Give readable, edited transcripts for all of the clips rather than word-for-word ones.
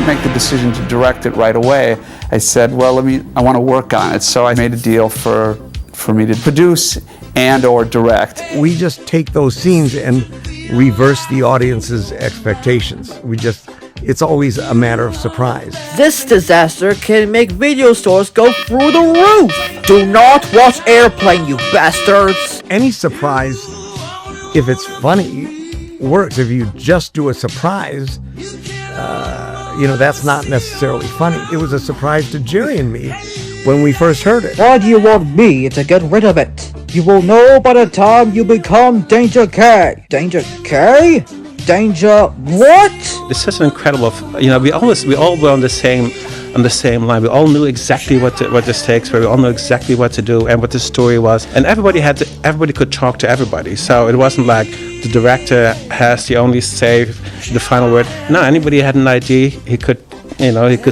make the decision to direct it right away. I said, well, I want to work on it. So I made a deal for me to produce and or direct. We just take those scenes and reverse the audience's expectations. It's always a matter of surprise. This disaster can make video stores go through the roof. Do not watch Airplane, you bastards. Any surprise, if it's funny, works. If you just do a surprise, that's not necessarily funny. It was a surprise to Jerry and me when we first heard it. Why do you want me to get rid of it? You will know by the time you become Danger K. Danger K? Danger what? It's such an incredible, we all were on the same line. We all knew exactly what the stakes were. We all knew exactly what to do and what the story was. And everybody could talk to everybody. So it wasn't like the director has the only say, the final word. No, anybody had an idea, he could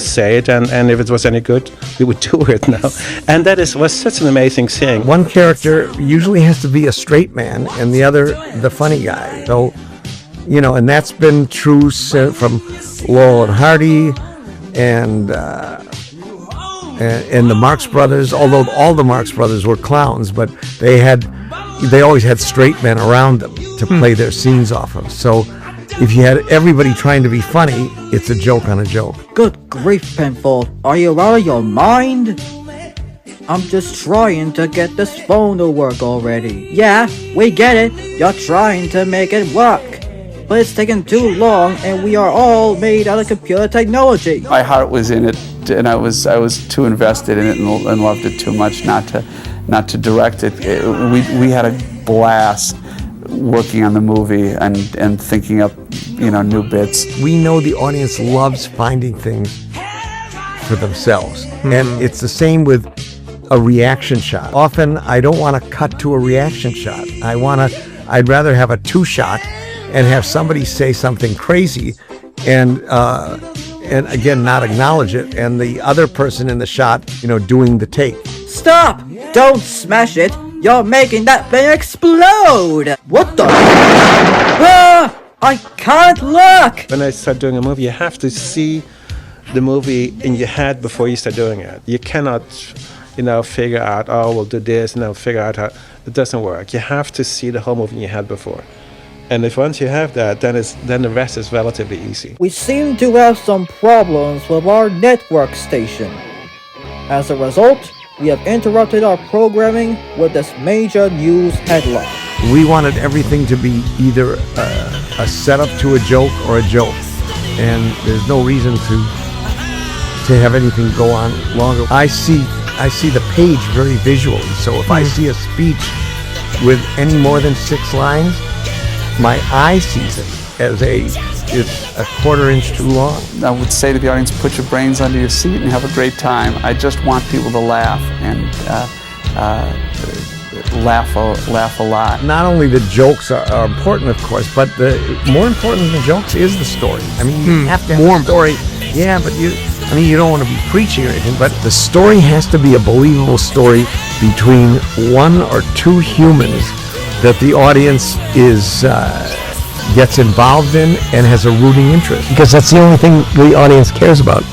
say it, and if it was any good, we would do it now. And that was such an amazing thing. One character usually has to be a straight man, and the other, the funny guy. So, and that's been true from Laurel and Hardy and the Marx Brothers, although all the Marx Brothers were clowns, but they always had straight men around them to play their scenes off of. So if you had everybody trying to be funny, it's a joke on a joke. Good grief, Penfold. Are you out of your mind? I'm just trying to get this phone to work already. Yeah, we get it. You're trying to make it work. But it's taken too long, and we are all made out of computer technology. My heart was in it, and I was too invested in it and loved it too much not to direct it. We had a blast working on the movie and thinking up new bits. We know the audience loves finding things for themselves, and it's the same with a reaction shot. Often I don't want to cut to a reaction shot. I'd rather have a two-shot and have somebody say something crazy and again not acknowledge it, and the other person in the shot doing the take. Stop! Don't smash it! You're making that thing explode! What the? I can't look! When I start doing a movie, you have to see the movie in your head before you start doing it. You cannot figure out, we'll do this, and figure out how. It doesn't work. You have to see the whole movie in your head before. And if once you have that, then the rest is relatively easy. We seem to have some problems with our network station. As a result, we have interrupted our programming with this major news headline. We wanted everything to be either a setup to a joke or a joke. And there's no reason to have anything go on longer. I see the page very visually. So if I see a speech with any more than 6 lines, my eye sees it as it's a 1/4 inch too long. I would say to the audience, put your brains under your seat and have a great time. I just want people to laugh and laugh a lot. Not only the jokes are important, of course, but more important than the jokes is the story. I mean, you have to have a story. Yeah, but you don't want to be preaching or anything, but the story has to be a believable story between 1 or 2 humans that the audience gets involved in and has a rooting interest, because that's the only thing the audience cares about.